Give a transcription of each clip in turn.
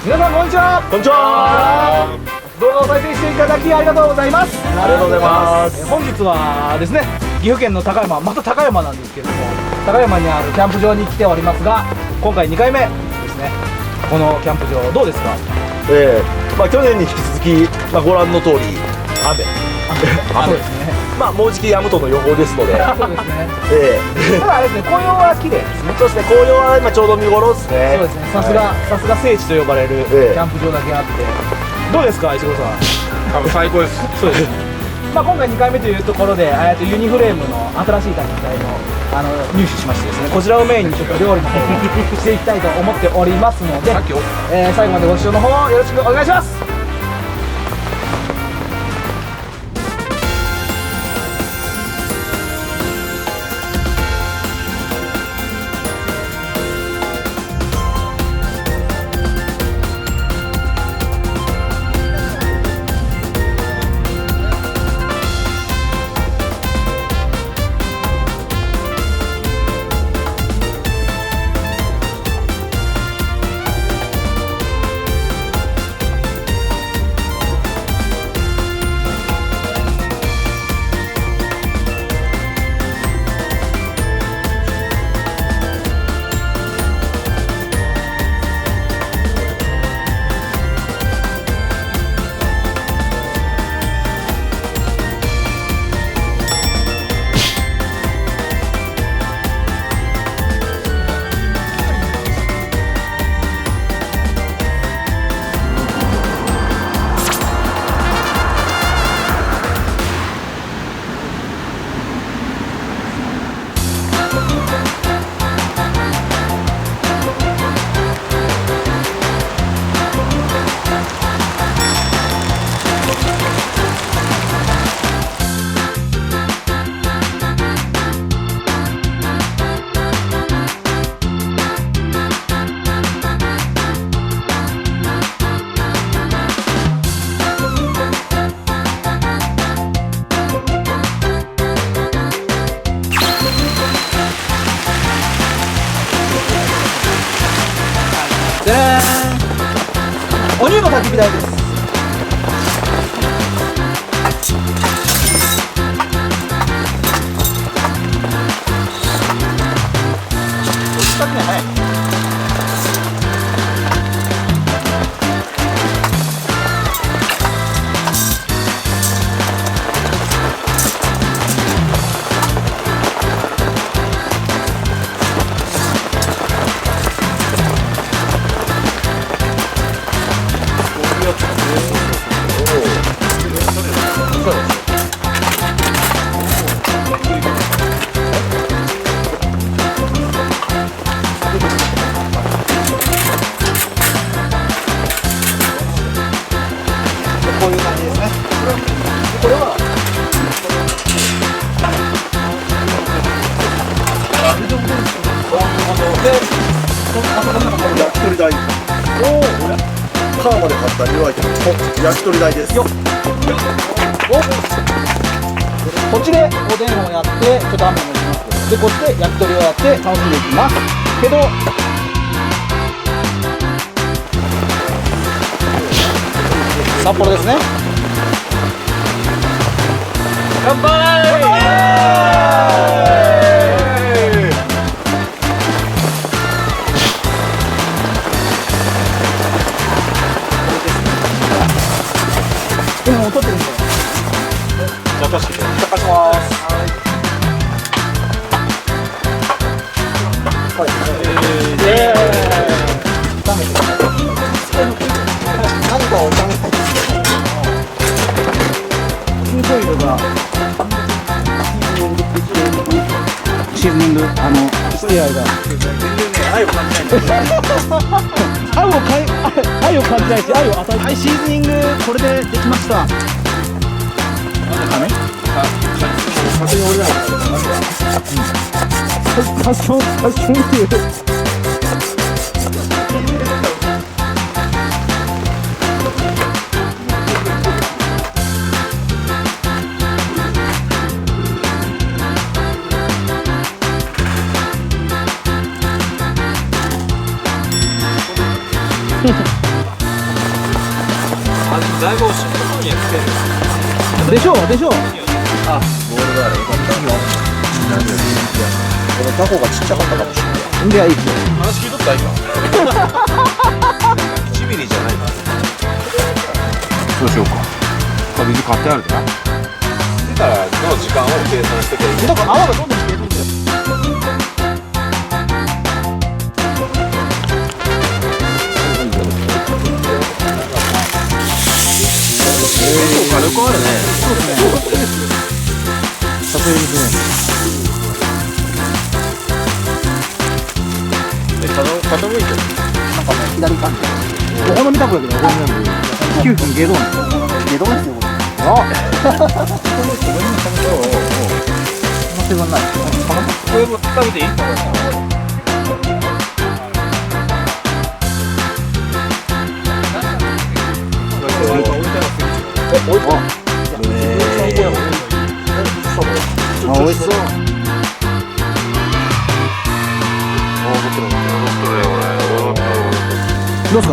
皆さんこんにちは。こんにちは。動画を再生していただきありがとうございます。ありがとうございます。本日はですね、岐阜県の高山、また高山なんですけれども、高山にあるキャンプ場に来ておりますが、今回2回目ですね。このキャンプ場どうですか？去年に引き続き、ご覧の通り雨そうですね。もうじき止むとの予報ですのでそうですね。ただあれですね、紅葉は綺麗ですね。そうですね、紅葉は今ちょうど見頃ですね。そうですね、さすが聖地と呼ばれるキャンプ場だけあって、どうですか石黒さん？最高です。そうです。今回2回目というところで、ユニフレームの新しい焚き台の入手しましてですね、こちらをメインにちょっと料理の方をしていきたいと思っておりますので、最後までご視聴の方よろしくお願いします。お乳の焚き火台です。こういう感じですね。これは焼き鳥台。川まで買ったニューアイテム、焼き鳥台です。こっちでおでんをやって、ちょっと雨も降ります。で、こっちで焼き鳥をやって楽しんでいきますけど、札幌ですね。乾杯。今もう撮ってるんで。じゃあ貸してください。貸します。はい。炒めてください。何かを炒めたいです。オリーブオイルがシーズニングステアが愛を感じない愛を感じないし愛を与えない。シーズニングこれでできました。なんですかね。先に俺ら多少だいぶシンプルにやってる。でしょうでしょう。あ、ボールがある。よかった。なんでこのタコがちっちゃかったかもしれない。いやいいですよ。話聞いとった今。1ミリじゃないか。そうしようか。水買ってあるかな。だからの時間を計算してくれる。なんか泡がどんどん消えてるんだよ。軽くあるね。撮影ですね。傾いてる。なんかね、左感じ。お好みたこ焼きのお好みなんで、9分ゲドン。ゲドンですよ、これ。あっ。手がない。これも食べていい？あ、美味しそう。どうですか？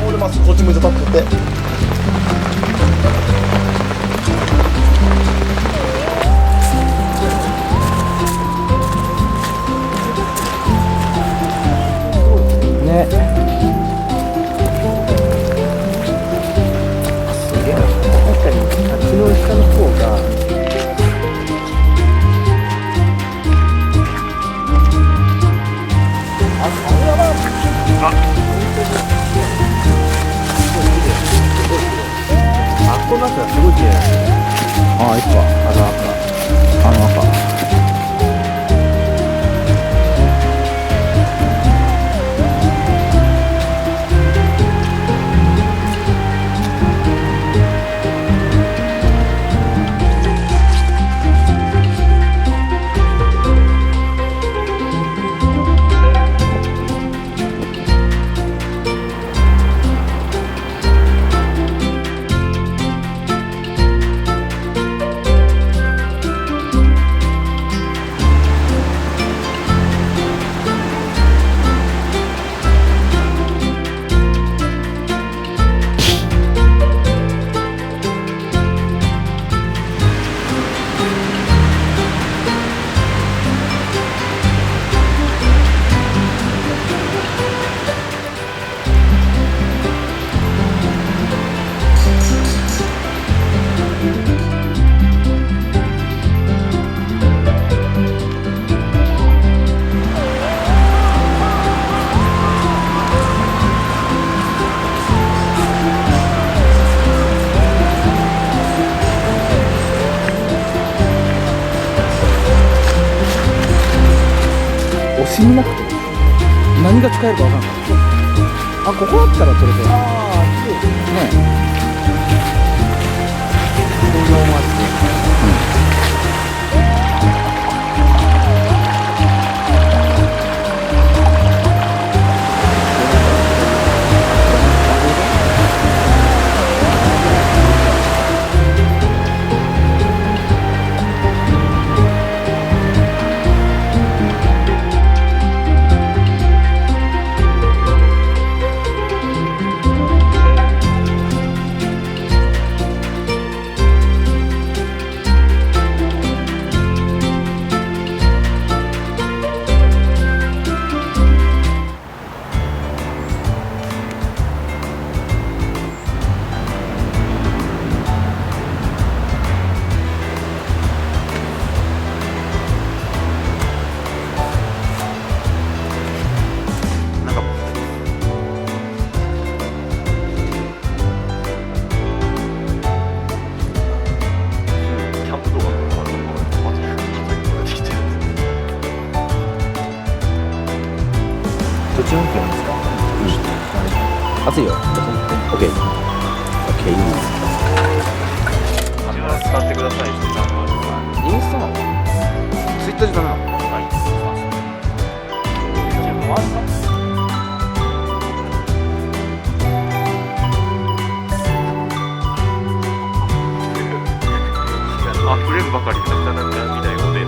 俺まずこっち向いて立ってて。ね。すげえな。確かにあっちの下の方が。あっこの赤がすごい綺麗。ああ、いっか。あの赤。惜しみなくて何が使えるか分かんない。あ、ここだったら取れてる。ああ、綺麗ですね。紅葉もあって。どっちの向きなんですか？熱いよ。オッケー。オッケー。使ってください。インスタなの？ツイッターじゃダメなの？かりとしたなんかみたいなことや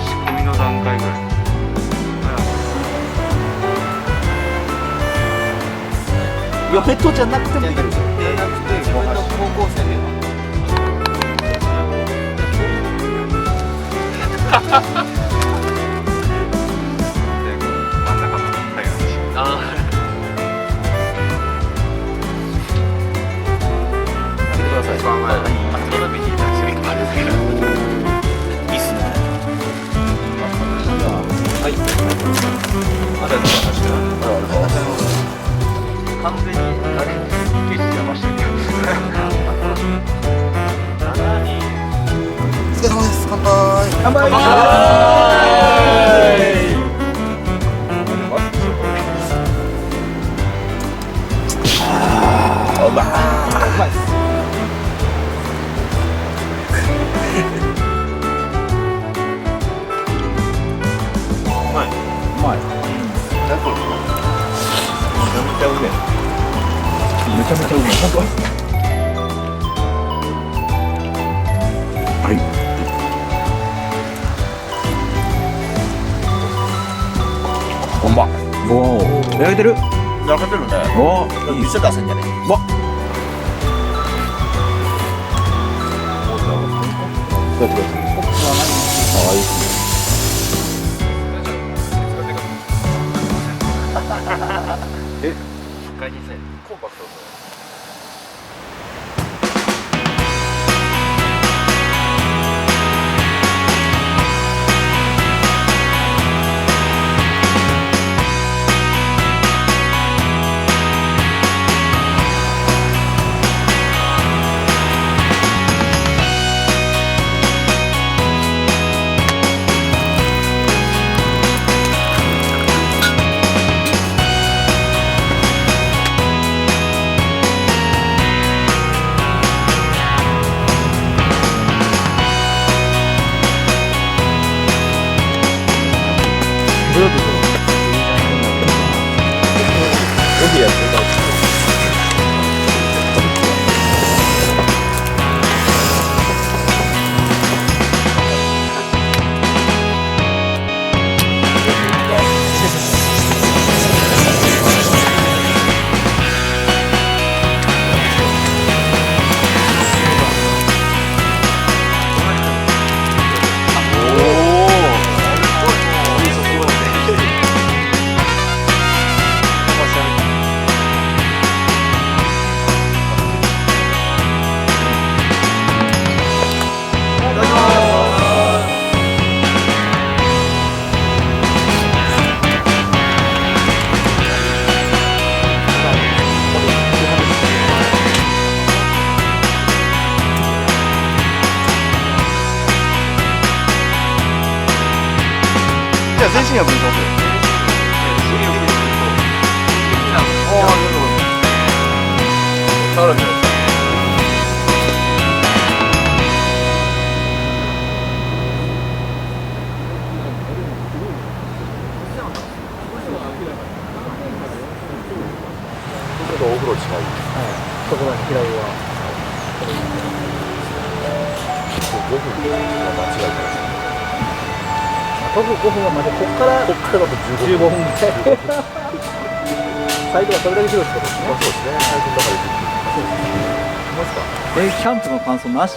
仕込みの段階ぐらい。嫁とじゃなくてもできる。自分の高校生で真ん中のタイヤのし。開けてください。一番前のそのビジネスの人あれですけど。いいっすね。はい。まだの話だ。完全にあれゲス邪魔してるけど。お疲れ様です。乾杯。乾杯。うまい。うまい。なんかめちゃめちゃうめえ。めちゃめちゃうめえ。はい。ほんま。おお。焼けてる。焼けてるね。おお。一緒出せんじゃねえ。わ。どうぞどうぞ。はい。会議戦コンパクト。じゃあ全身や分しますよ。ちょっとお風呂近い。そこまで平井は5分は間違いないです。5分はまでこっからこっからだと15分ぐらいサイトがそれだけ広いってことですね。そうですね。最近だからキャンプの感想なし